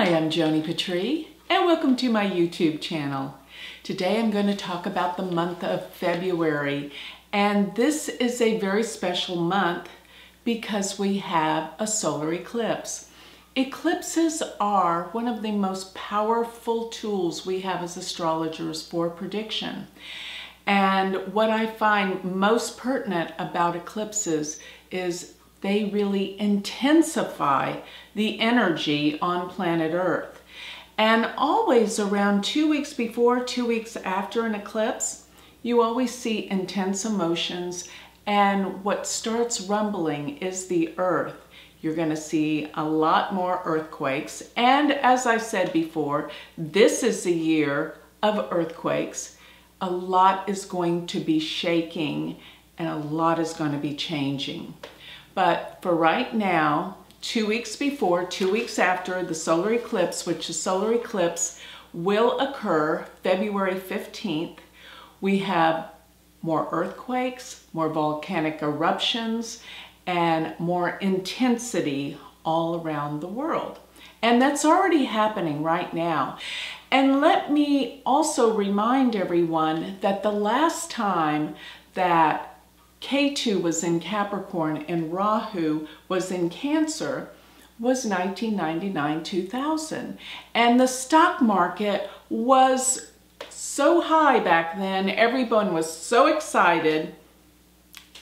Hi, I'm Joni Patry, and welcome to my YouTube channel. Today I'm going to talk about the month of February, and this is a very special month because we have a solar eclipse. Eclipses are one of the most powerful tools we have as astrologers for prediction. And what I find most pertinent about eclipses is they really intensify the energy on planet Earth. And always around 2 weeks before, 2 weeks after an eclipse, you always see intense emotions, and what starts rumbling is the Earth. You're going to see a lot more earthquakes, and as I said before, this is the year of earthquakes. A lot is going to be shaking and a lot is going to be changing. But for right now, 2 weeks before, 2 weeks after the solar eclipse, which the solar eclipse will occur February 15th, we have more earthquakes, more volcanic eruptions, and more intensity all around the world. And that's already happening right now. And let me also remind everyone that the last time that Ketu was in Capricorn and Rahu was in Cancer was 1999-2000. And the stock market was so high back then, everyone was so excited,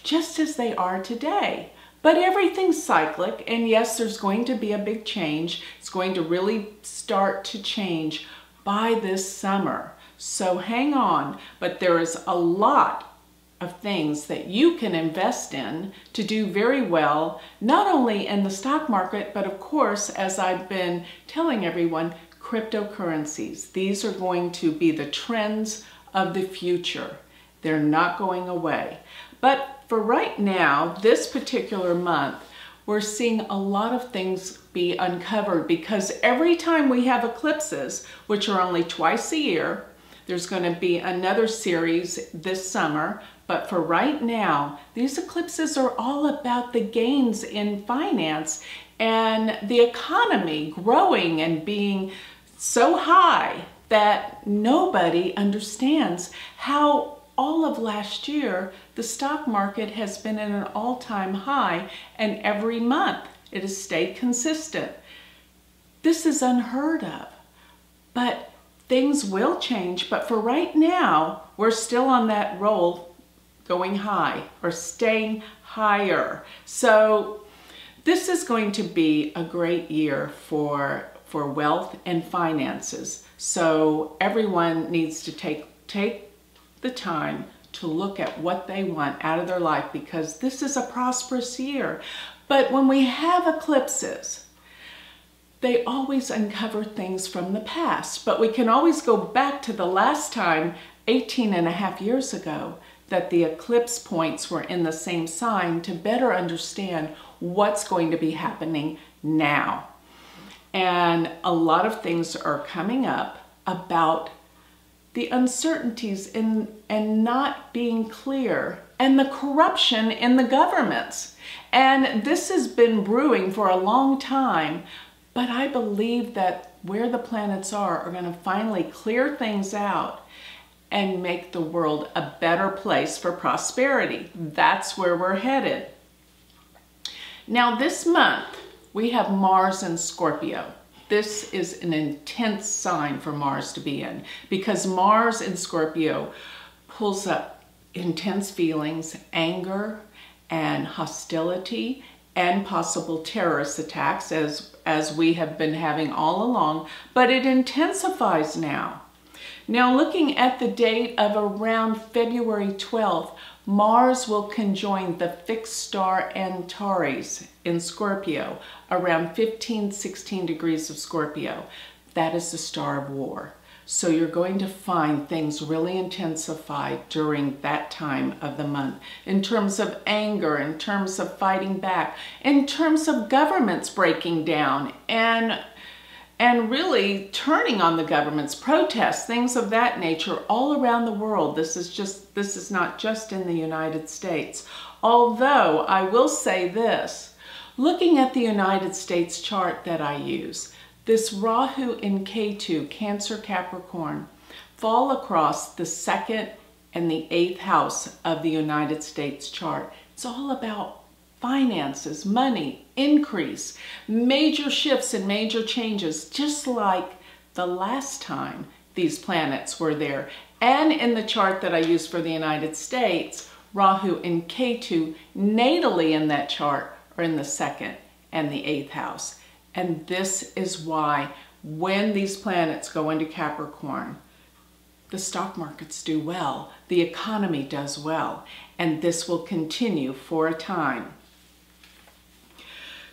just as they are today. But everything's cyclic, and yes, there's going to be a big change. It's going to really start to change by this summer. So hang on, but there is a lot of things that you can invest in to do very well, not only in the stock market, but of course, as I've been telling everyone, cryptocurrencies. These are going to be the trends of the future. They're not going away. But for right now, this particular month, we're seeing a lot of things be uncovered because every time we have eclipses, which are only twice a year, there's going to be another series this summer. But for right now, these eclipses are all about the gains in finance and the economy growing and being so high that nobody understands how all of last year the stock market has been at an all-time high, and every month it has stayed consistent. This is unheard of, but things will change. But for right now, we're still on that roll going high or staying higher. So this is going to be a great year for wealth and finances. So everyone needs to take the time to look at what they want out of their life, because this is a prosperous year. But when we have eclipses, they always uncover things from the past. But we can always go back to the last time, 18.5 years ago, that the eclipse points were in the same sign to better understand what's going to be happening now. And a lot of things are coming up about the uncertainties and not being clear, and the corruption in the governments. And this has been brewing for a long time, but I believe that where the planets are going to finally clear things out and make the world a better place for prosperity. That's where we're headed. Now this month, we have Mars in Scorpio. This is an intense sign for Mars to be in, because Mars in Scorpio pulls up intense feelings, anger and hostility, and possible terrorist attacks as we have been having all along, but it intensifies now. Now looking at the date of around February 12th, Mars will conjoin the fixed star Antares in Scorpio around 15-16 degrees of Scorpio. That is the star of war. So you're going to find things really intensify during that time of the month in terms of anger, in terms of fighting back, in terms of governments breaking down and really turning on the government's protests, things of that nature all around the world. This is not just in the United States. Although I will say this, looking at the United States chart that I use, This Rahu in Ketu, Cancer, Capricorn, fall across the 2nd and the 8th house of the United States chart. It's all about finances, money, increase, major shifts and major changes, just like the last time these planets were there. And in the chart that I use for the United States, Rahu and Ketu natally in that chart are in the 2nd and the 8th house. And this is why when these planets go into Capricorn, the stock markets do well, the economy does well, and this will continue for a time.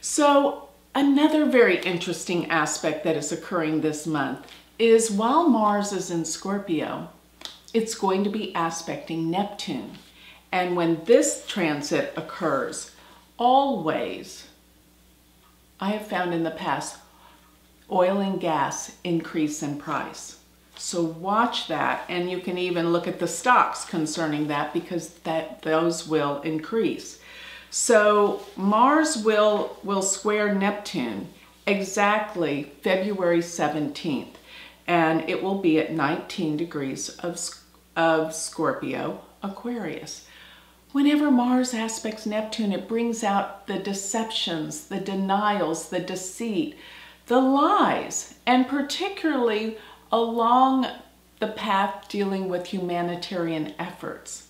So another very interesting aspect that is occurring this month is while Mars is in Scorpio, it's going to be aspecting Neptune. And when this transit occurs, always, I have found in the past, oil and gas increase in price. So watch that, and you can even look at the stocks concerning that, because those will increase. So Mars will square Neptune exactly February 17th, and it will be at 19 degrees of Scorpio, Aquarius. Whenever Mars aspects Neptune, it brings out the deceptions, the denials, the deceit, the lies, and particularly along the path dealing with humanitarian efforts.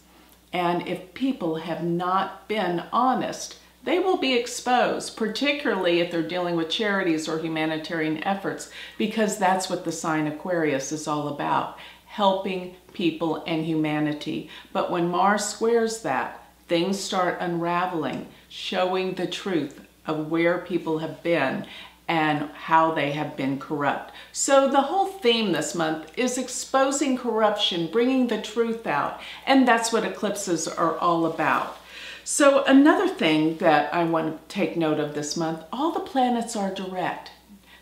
And if people have not been honest, they will be exposed, particularly if they're dealing with charities or humanitarian efforts, because that's what the sign Aquarius is all about, helping people and humanity. But when Mars squares that, things start unraveling, showing the truth of where people have been and how they have been corrupt. So the whole theme this month is exposing corruption, bringing the truth out, and that's what eclipses are all about. So another thing that I want to take note of this month, all the planets are direct.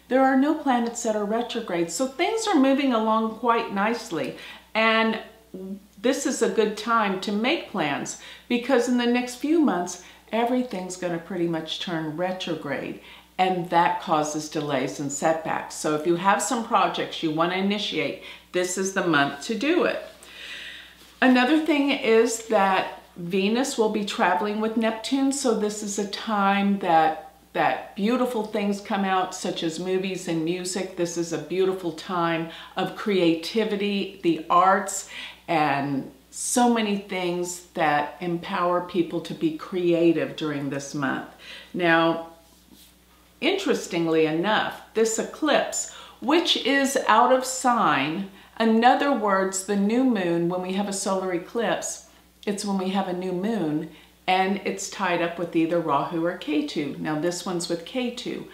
There are no planets that are retrograde, so things are moving along quite nicely. And this is a good time to make plans, because in the next few months, everything's going to pretty much turn retrograde. And that causes delays and setbacks. So if you have some projects you want to initiate, this is the month to do it. Another thing is that Venus will be traveling with Neptune. So this is a time that beautiful things come out, such as movies and music. This is a beautiful time of creativity, the arts, and so many things that empower people to be creative during this month. Now, interestingly enough, this eclipse, which is out of sign, in other words, the new moon, when we have a solar eclipse, it's when we have a new moon, and it's tied up with either Rahu or Ketu. Now this one's with Ketu,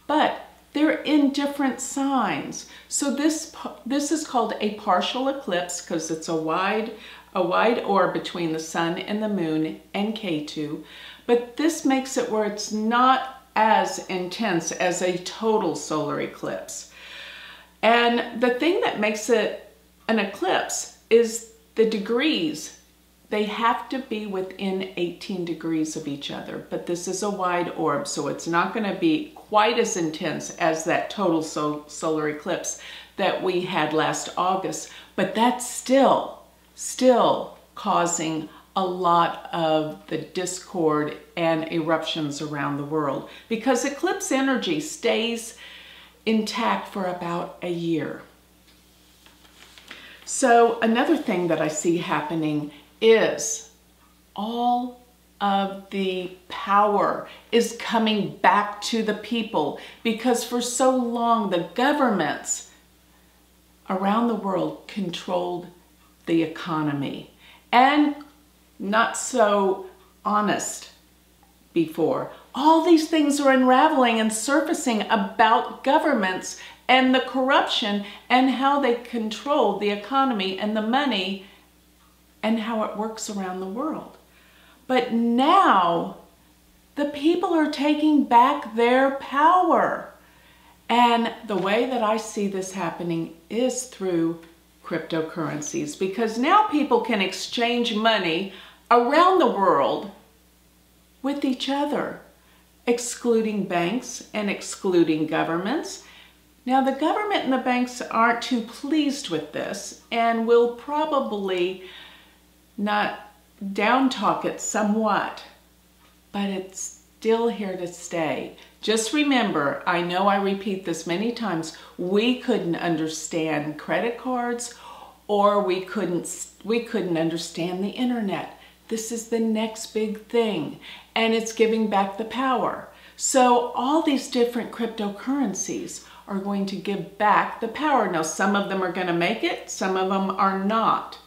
but they're in different signs. So this is called a partial eclipse because it's a wide orb between the sun and the moon and Ketu, but this makes it where it's not as intense as a total solar eclipse. And the thing that makes it an eclipse is the degrees. They have to be within 18 degrees of each other, but this is a wide orb, so it's not going to be quite as intense as that total solar eclipse that we had last August, but that's still causing a lot of the discord and eruptions around the world, because eclipse energy stays intact for about a year. So another thing that I see happening is all of the power is coming back to the people, because for so long the governments around the world controlled the economy, and not so honest before. All these things are unraveling and surfacing about governments and the corruption and how they control the economy and the money and how it works around the world. But now the people are taking back their power. And the way that I see this happening is through cryptocurrencies, because now people can exchange money around the world with each other, excluding banks and excluding governments. Now, the government and the banks aren't too pleased with this and will probably not down talk it somewhat, but it's still here to stay. Just remember, I know I repeat this many times, we couldn't understand credit cards, or we couldn't understand the internet. This is the next big thing, and it's giving back the power. So all these different cryptocurrencies are going to give back the power. Now, some of them are going to make it, some of them are not.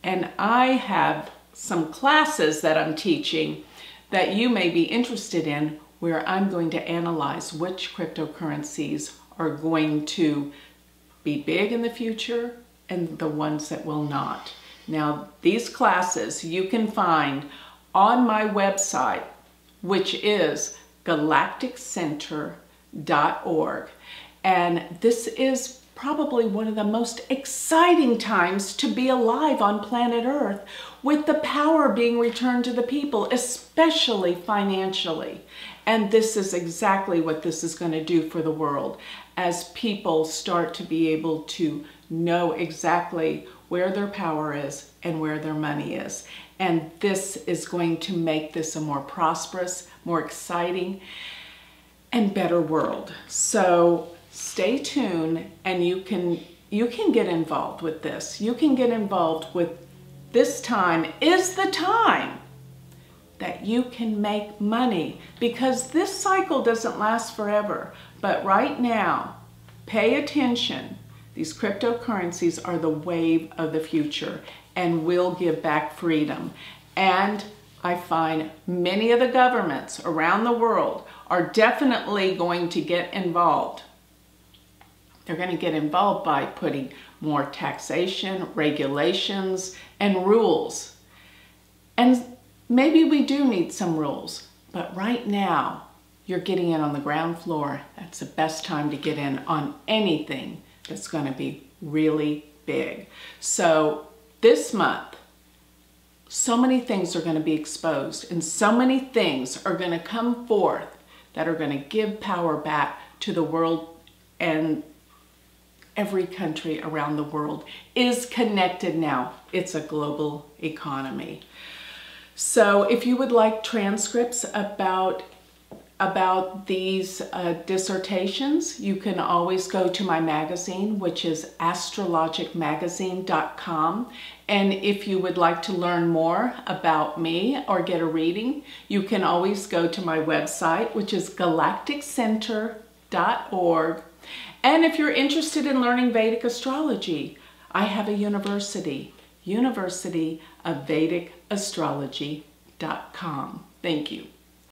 And I have some classes that I'm teaching that you may be interested in, where I'm going to analyze which cryptocurrencies are going to be big in the future and the ones that will not. Now, these classes you can find on my website, which is galacticcenter.org. And this is probably one of the most exciting times to be alive on planet Earth, with the power being returned to the people, especially financially. And this is exactly what this is going to do for the world, as people start to be able to know exactly where their power is and where their money is. And this is going to make this a more prosperous, more exciting, and better world. So stay tuned, and you can get involved with this. You can get involved with this. Time is the time that you can make money, because this cycle doesn't last forever. But right now, pay attention. These cryptocurrencies are the wave of the future and will give back freedom. And I find many of the governments around the world are definitely going to get involved. They're going to get involved by putting more taxation, regulations, and rules. And maybe we do need some rules, but right now you're getting in on the ground floor. That's the best time to get in on anything that's going to be really big. So this month, so many things are going to be exposed, and so many things are going to come forth that are going to give power back to the world. And every country around the world is connected now. It's a global economy. So if you would like transcripts about these dissertations, you can always go to my magazine, which is astrologicmagazine.com. And if you would like to learn more about me or get a reading, you can always go to my website, which is galacticcenter.org. And if you're interested in learning Vedic astrology, I have a university, University of Vedic Astrology.com. Thank you.